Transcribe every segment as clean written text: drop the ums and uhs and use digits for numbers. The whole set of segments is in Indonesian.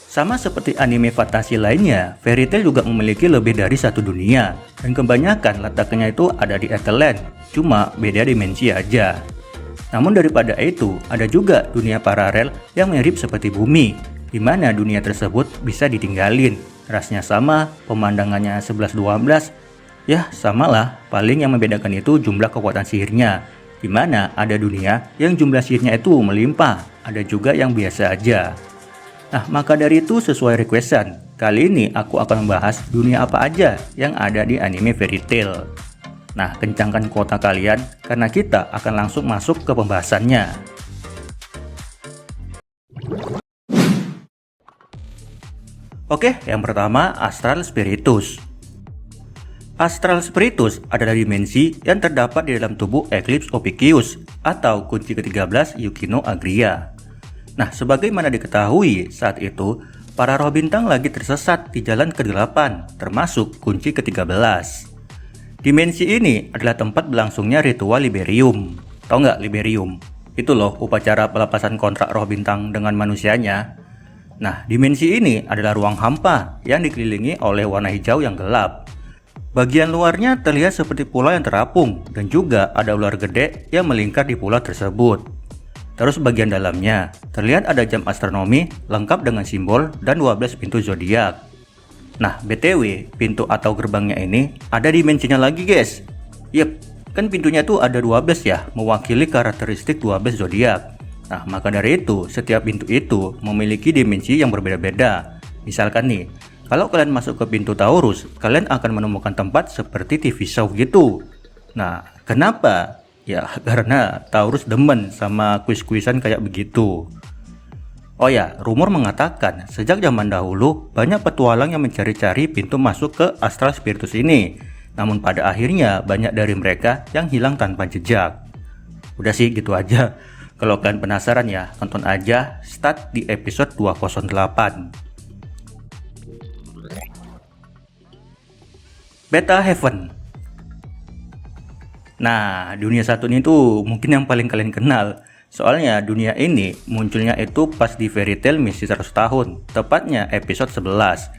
Sama seperti anime fantasi lainnya, Fairy Tail juga memiliki lebih dari satu dunia, dan kebanyakan letaknya itu ada di Eterland, cuma beda dimensi aja. Namun daripada itu, ada juga dunia paralel yang mirip seperti bumi, di mana dunia tersebut bisa ditinggalin. Rasnya sama, pemandangannya 11-12, ya samalah, paling yang membedakan itu jumlah kekuatan sihirnya, di mana ada dunia yang jumlah sihirnya itu melimpah, ada juga yang biasa aja. Nah, maka dari itu sesuai requestan, kali ini aku akan membahas dunia apa aja yang ada di anime Fairy Tail. Nah, kencangkan kuota kalian karena kita akan langsung masuk ke pembahasannya. Oke, yang pertama Astral Spiritus. Astral Spiritus adalah dimensi yang terdapat di dalam tubuh Eclipse Ophiuchus atau kunci ke-13 Yukino Agria. Nah, sebagaimana diketahui saat itu, para roh bintang lagi tersesat di jalan ke-8, termasuk kunci ke-13. Dimensi ini adalah tempat berlangsungnya ritual Liberium. Tahu nggak Liberium? Itu loh upacara pelepasan kontrak roh bintang dengan manusianya. Nah, dimensi ini adalah ruang hampa yang dikelilingi oleh warna hijau yang gelap. Bagian luarnya terlihat seperti pulau yang terapung, dan juga ada ular gede yang melingkar di pulau tersebut. Terus bagian dalamnya, terlihat ada jam astronomi lengkap dengan simbol dan 12 pintu zodiak. Nah, BTW, pintu atau gerbangnya ini ada dimensinya lagi guys. Yep, kan pintunya tuh ada 12 ya, mewakili karakteristik 12 zodiak. Nah, maka dari itu, setiap pintu itu memiliki dimensi yang berbeda-beda. Misalkan nih, kalau kalian masuk ke pintu Taurus, kalian akan menemukan tempat seperti TV show gitu. Nah, kenapa? Ya, karena Taurus demen sama kuis-kuisan kayak begitu. Oh ya, rumor mengatakan sejak zaman dahulu banyak petualang yang mencari-cari pintu masuk ke Astral Spiritus ini. Namun pada akhirnya banyak dari mereka yang hilang tanpa jejak. Udah sih gitu aja. Kalau kalian penasaran ya, tonton aja start di episode 208. Beta Heaven. Nah, dunia satu ini tuh mungkin yang paling kalian kenal. Soalnya dunia ini munculnya itu pas di Fairy Tail misi 100 tahun, tepatnya episode 11.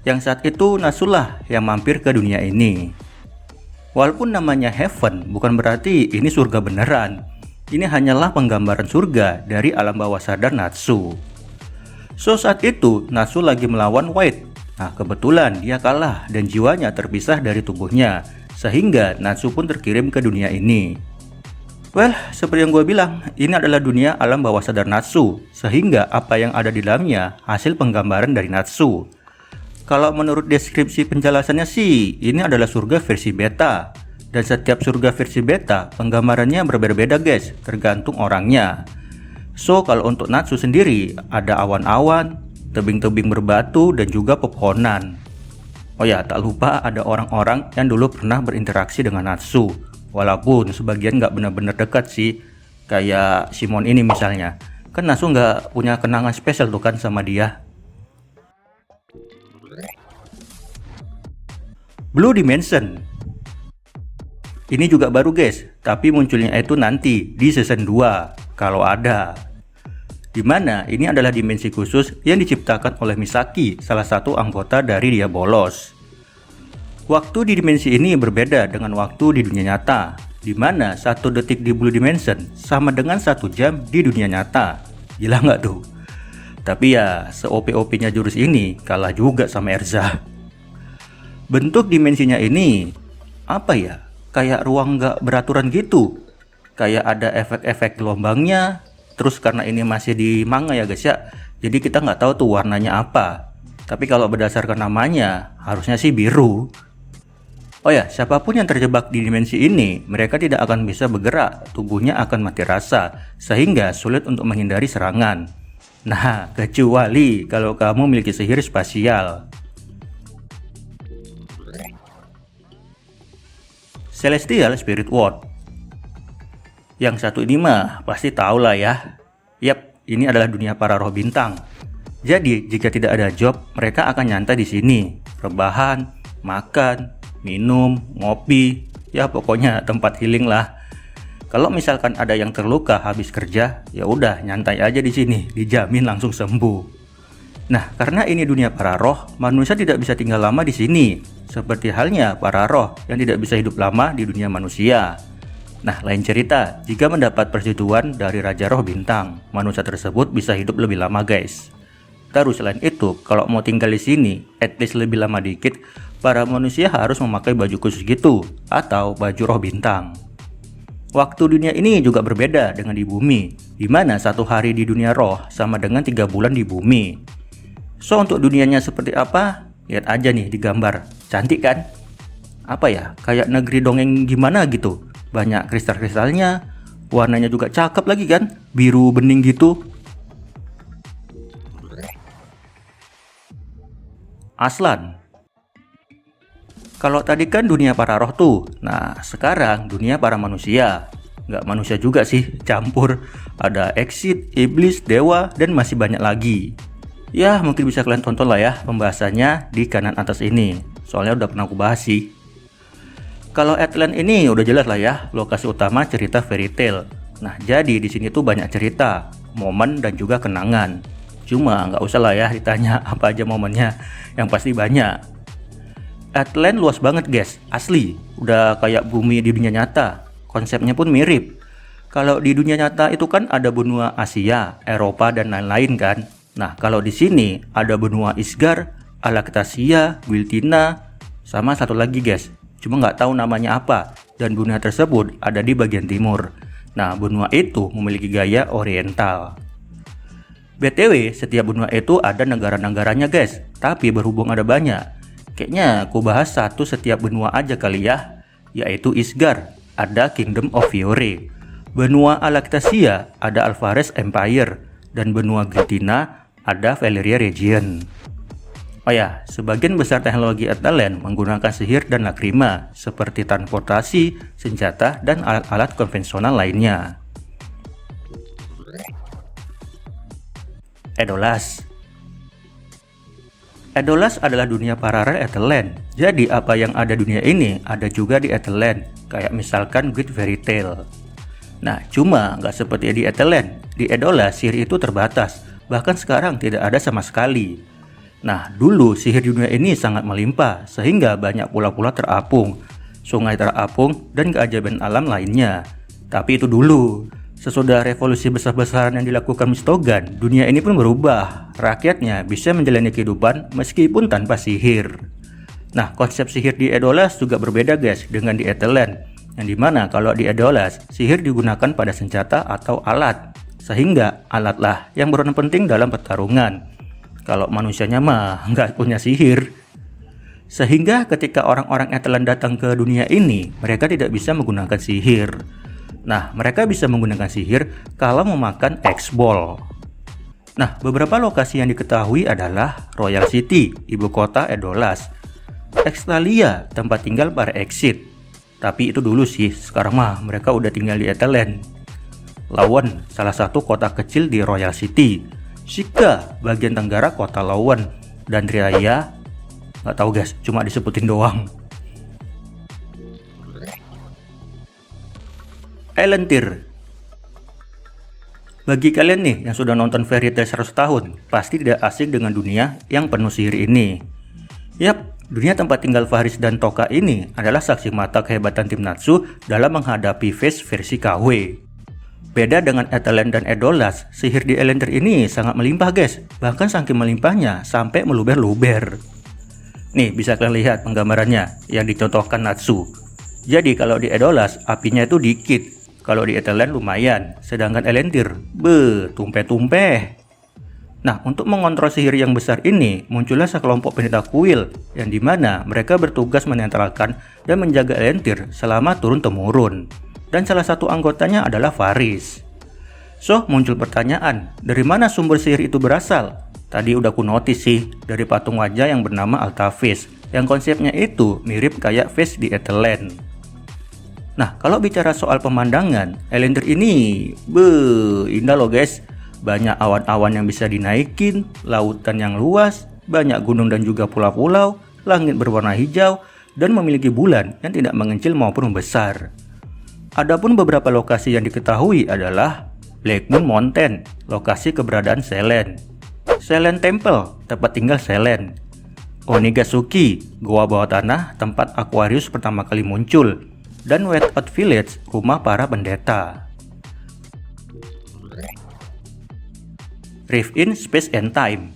Yang saat itu Nasulah yang mampir ke dunia ini. Walaupun namanya Heaven, bukan berarti ini surga beneran. Ini hanyalah penggambaran surga dari alam bawah sadar Natsu. So saat itu Natsu lagi melawan White. Nah, kebetulan dia kalah dan jiwanya terpisah dari tubuhnya, sehingga Natsu pun terkirim ke dunia ini. Well, seperti yang gue bilang, ini adalah dunia alam bawah sadar Natsu, sehingga apa yang ada di dalamnya hasil penggambaran dari Natsu. Kalau menurut deskripsi penjelasannya sih, ini adalah surga versi beta. Dan setiap surga versi beta, penggambarannya berbeda-beda guys, tergantung orangnya. So, kalau untuk Natsu sendiri, ada awan-awan, tebing-tebing berbatu, dan juga pepohonan. Oh ya, tak lupa ada orang-orang yang dulu pernah berinteraksi dengan Natsu. Walaupun sebagian nggak benar-benar dekat sih. Kayak Simon ini misalnya. Kan Natsu nggak punya kenangan spesial tuh kan sama dia. Blue Dimension. Ini juga baru guys, tapi munculnya itu nanti di season 2, kalau ada. Dimana ini adalah dimensi khusus yang diciptakan oleh Misaki, salah satu anggota dari Diabolos. Waktu di dimensi ini berbeda dengan waktu di dunia nyata, dimana 1 detik di Blue Dimension sama dengan 1 jam di dunia nyata. Gila nggak tuh? Tapi ya, se-OP-OP-nya jurus ini kalah juga sama Erza. Bentuk dimensinya ini, apa ya? Kayak ruang nggak beraturan gitu. Kayak ada efek-efek gelombangnya. Terus karena ini masih di manga ya guys ya, jadi kita nggak tahu tuh warnanya apa. Tapi kalau berdasarkan namanya, harusnya sih biru. Oh ya, siapapun yang terjebak di dimensi ini, mereka tidak akan bisa bergerak, tubuhnya akan mati rasa, sehingga sulit untuk menghindari serangan. Nah, kecuali kalau kamu memiliki sihir spasial. Celestial Spirit World. Yang satu ini mah pasti tahu lah ya. Yap, ini adalah dunia para roh bintang. Jadi, jika tidak ada job, mereka akan nyantai di sini. Rebahan, makan, minum, ngopi, ya pokoknya tempat healing lah. Kalau misalkan ada yang terluka habis kerja, ya udah nyantai aja di sini, dijamin langsung sembuh. Nah, karena ini dunia para roh, manusia tidak bisa tinggal lama di sini. Seperti halnya para roh yang tidak bisa hidup lama di dunia manusia. Nah, lain cerita, jika mendapat persetujuan dari Raja Roh Bintang, manusia tersebut bisa hidup lebih lama, guys. Terus selain itu, kalau mau tinggal di sini, at least lebih lama dikit, para manusia harus memakai baju khusus gitu, atau baju roh bintang. Waktu dunia ini juga berbeda dengan di bumi, di mana 1 hari di dunia roh sama dengan 3 bulan di bumi. So, untuk dunianya seperti apa? Lihat aja nih di gambar, cantik kan? Apa ya, kayak negeri dongeng gimana gitu. Banyak kristal-kristalnya, warnanya juga cakep lagi kan, biru bening gitu. Aslan. Kalau tadi kan dunia para roh tuh, nah sekarang dunia para manusia. Nggak manusia juga sih, campur. Ada Exit, Iblis, Dewa, dan masih banyak lagi. Ya mungkin bisa kalian tonton lah ya pembahasannya di kanan atas ini. Soalnya udah pernah aku bahas sih. Kalau Atlant ini udah jelas lah ya, lokasi utama cerita fairy tale. Nah jadi di sini tuh banyak cerita, momen dan juga kenangan. Cuma nggak usah lah ya ditanya apa aja momennya, yang pasti banyak. Atlant luas banget guys, asli. Udah kayak bumi di dunia nyata, konsepnya pun mirip. Kalau di dunia nyata itu kan ada benua Asia, Eropa dan lain-lain kan. Nah kalau di sini ada benua Isgard, Alactasia, Giltina, sama satu lagi guys. Cuma nggak tahu namanya apa, dan benua tersebut ada di bagian timur. Nah benua itu memiliki gaya oriental. BTW, setiap benua itu ada negara-negaranya guys, tapi berhubung ada banyak. Kayaknya aku bahas satu setiap benua aja kali ya, yaitu Isgard, ada Kingdom of Fiore. Benua Alactasia ada Alvarez Empire, dan benua Giltina ada Valeria Region. Oh ya, sebagian besar teknologi Atlant menggunakan sihir dan lakrima, seperti transportasi, senjata, dan alat-alat konvensional lainnya. Edolas. Edolas adalah dunia paralel Atlant. Jadi apa yang ada dunia ini ada juga di Atlant, kayak misalkan Great Fairy Tale. Nah, cuma nggak seperti di Atlant. Di Edolas sihir itu terbatas, bahkan sekarang tidak ada sama sekali. Nah, dulu sihir di dunia ini sangat melimpah, sehingga banyak pulau-pulau terapung, sungai terapung, dan keajaiban alam lainnya. Tapi itu dulu. Sesudah revolusi besar-besaran yang dilakukan Mistogan, dunia ini pun berubah. Rakyatnya bisa menjalani kehidupan meskipun tanpa sihir. Nah, konsep sihir di Edolas juga berbeda guys dengan di Atlant. Yang dimana kalau di Edolas, sihir digunakan pada senjata atau alat. Sehingga alatlah yang berperan penting dalam pertarungan. Kalau manusianya mah nggak punya sihir. Sehingga ketika orang-orang Atlant datang ke dunia ini, mereka tidak bisa menggunakan sihir. Nah, mereka bisa menggunakan sihir kalau memakan X-Ball. Nah, beberapa lokasi yang diketahui adalah Royal City, ibu kota Edolas. Extalia, tempat tinggal para Exit. Tapi itu dulu sih, sekarang mah mereka udah tinggal di Atlant. Lawan, salah satu kota kecil di Royal City. Shika, bagian tenggara kota Lawan. Dan Triaya, nggak tahu guys, cuma disebutin doang. Elentir. Bagi kalian nih yang sudah nonton Fairy Tail 100 tahun, pasti tidak asing dengan dunia yang penuh sihir ini. Yap, dunia tempat tinggal Faris dan Toka ini adalah saksi mata kehebatan tim Natsu dalam menghadapi Phase versi KW. Beda dengan Atlant dan Edolas, sihir di Elentir ini sangat melimpah guys, bahkan saking melimpahnya sampai meluber-luber. Nih bisa kalian lihat penggambarannya yang dicontohkan Natsu. Jadi kalau di Edolas apinya itu dikit, kalau di Atlant lumayan, sedangkan Elentir, tumpeh-tumpeh. Nah, untuk mengontrol sihir yang besar ini, muncullah sekelompok pendeta kuil, yang dimana mereka bertugas menetralkan dan menjaga Elentir selama turun-temurun. Dan salah satu anggotanya adalah Faris. So, muncul pertanyaan, dari mana sumber sihir itu berasal? Tadi udah ku notice sih, dari patung wajah yang bernama Altaphis, yang konsepnya itu mirip kayak Phase di Atlant. Nah, kalau bicara soal pemandangan, Elentir ini, indah loh guys. Banyak awan-awan yang bisa dinaikin, lautan yang luas, banyak gunung dan juga pulau-pulau, langit berwarna hijau, dan memiliki bulan yang tidak mengecil maupun membesar. Adapun beberapa lokasi yang diketahui adalah Black Moon Mountain, lokasi keberadaan Selene. Selen Temple, tempat tinggal Selen. Onigashiki, goa bawah tanah tempat Aquarius pertama kali muncul. Dan Whiteout Village, rumah para pendeta. Rift in Space and Time.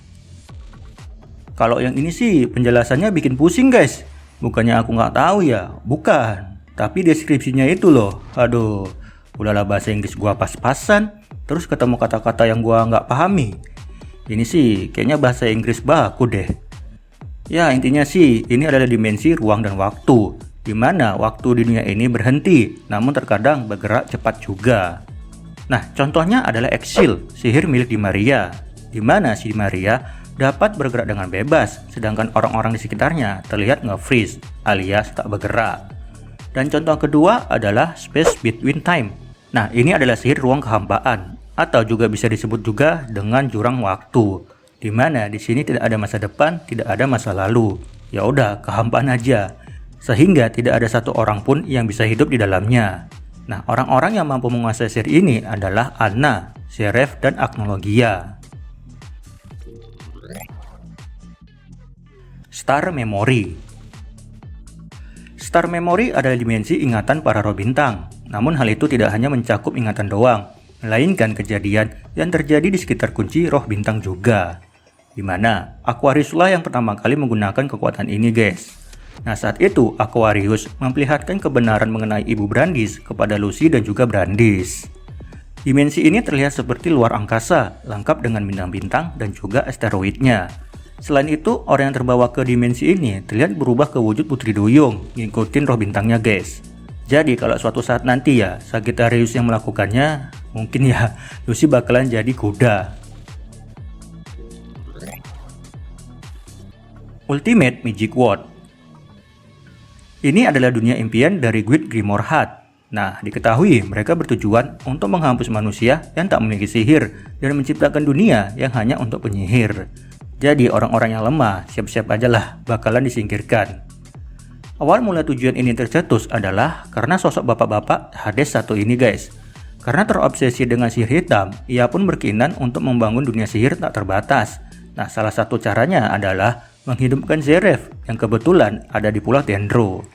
Kalau yang ini sih penjelasannya bikin pusing guys. Bukannya aku nggak tahu ya, bukan. Tapi deskripsinya itu loh, aduh. Udahlah bahasa Inggris gua pas-pasan, terus ketemu kata-kata yang gua nggak pahami. Ini sih kayaknya bahasa Inggris baku deh. Ya intinya sih ini adalah dimensi ruang dan waktu, di mana waktu di dunia ini berhenti, namun terkadang bergerak cepat juga. Nah contohnya adalah Exile, sihir milik Di Maria, di mana si Di Maria dapat bergerak dengan bebas, sedangkan orang-orang di sekitarnya terlihat nge-freeze alias tak bergerak. Dan contoh kedua adalah Space Between Time. Nah ini adalah sihir ruang kehampaan, atau juga bisa disebut juga dengan jurang waktu, di mana di sini tidak ada masa depan, tidak ada masa lalu. Ya udah, kehampaan aja. Sehingga tidak ada satu orang pun yang bisa hidup di dalamnya. Nah, orang-orang yang mampu menguasai sihir ini adalah Anna, Zeref, dan Agnologia. Star Memory. Star Memory adalah dimensi ingatan para roh bintang. Namun hal itu tidak hanya mencakup ingatan doang, melainkan kejadian yang terjadi di sekitar kunci roh bintang juga. Dimana Aquarius lah yang pertama kali menggunakan kekuatan ini guys. Nah saat itu Aquarius memperlihatkan kebenaran mengenai Ibu Brandis kepada Lucy dan juga Brandis. Dimensi ini terlihat seperti luar angkasa, lengkap dengan bintang-bintang dan juga asteroidnya. Selain itu, orang yang terbawa ke dimensi ini terlihat berubah ke wujud putri duyung, ngikutin roh bintangnya guys. Jadi kalau suatu saat nanti ya Sagittarius yang melakukannya, mungkin ya Lucy bakalan jadi kuda. Ultimate Magic Word. Ini adalah dunia impian dari Guild Grimoire Heart. Nah, diketahui mereka bertujuan untuk menghapus manusia yang tak memiliki sihir dan menciptakan dunia yang hanya untuk penyihir. Jadi orang-orang yang lemah siap-siap aja lah bakalan disingkirkan. Awal mula tujuan ini tercetus adalah karena sosok bapak-bapak Hades satu ini guys. Karena terobsesi dengan sihir hitam, ia pun berkeinginan untuk membangun dunia sihir tak terbatas. Nah, salah satu caranya adalah menghidupkan Zeref yang kebetulan ada di Pulau Dendro.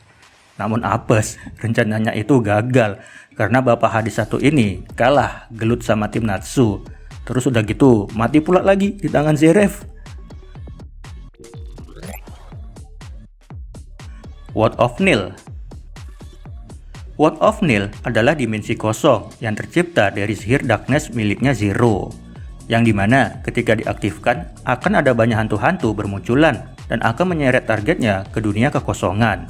Namun apes, rencananya itu gagal karena bapak Hades satu ini kalah gelut sama tim Natsu. Terus udah gitu mati pula lagi di tangan Zeref. Word of Nil. Word of Nil adalah dimensi kosong yang tercipta dari sihir darkness miliknya Zero, yang dimana ketika diaktifkan akan ada banyak hantu-hantu bermunculan dan akan menyeret targetnya ke dunia kekosongan.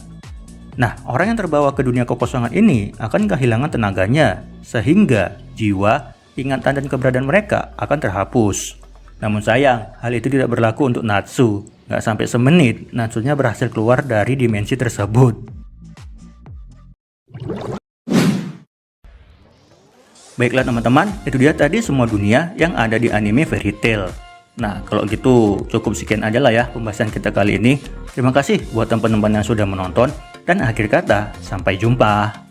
Nah, orang yang terbawa ke dunia kekosongan ini akan kehilangan tenaganya, sehingga jiwa, ingatan dan keberadaan mereka akan terhapus. Namun sayang, hal itu tidak berlaku untuk Natsu. Nggak sampai semenit, Natsunya berhasil keluar dari dimensi tersebut. Baiklah teman-teman, itu dia tadi semua dunia yang ada di anime Fairy Tail. Nah, kalau gitu cukup sekian aja lah ya pembahasan kita kali ini. Terima kasih buat teman-teman yang sudah menonton. Dan akhir kata, sampai jumpa.